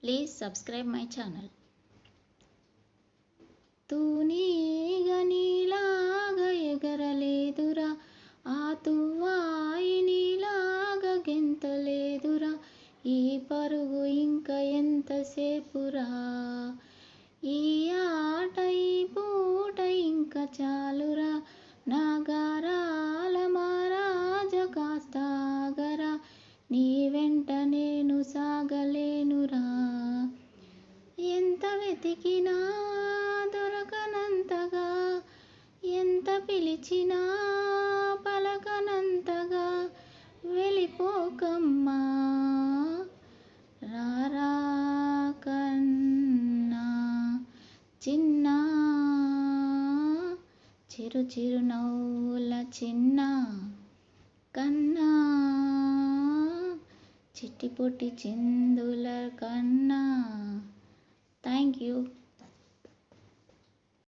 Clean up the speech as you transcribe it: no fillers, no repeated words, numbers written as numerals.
Please subscribe my channel. తూనీగ నీలాగ ఎగరలేదురా, ఆ తువ్వాయి నీలాగ గెంతలేదురా, ఈ పరుగు ఇంక ఎంతసేపురా, ఈ ఆట ఈ పూట ఇంక చాలురా, నా గారాల మహారాజ కాస్త ఆగరా, నీ వెంట నేను సాగలేనురా. ఎంత వెతికినా దొరకనంతగా, ఎంత పిలిచినా పలకనంతగా, వెళ్ళిపోకమ్మా రారా కన్నా చిన్న, చిరు చిరు నవ్వుల చిన్న కన్నా, చిట్టి పొట్టి చిందుల కన్నా.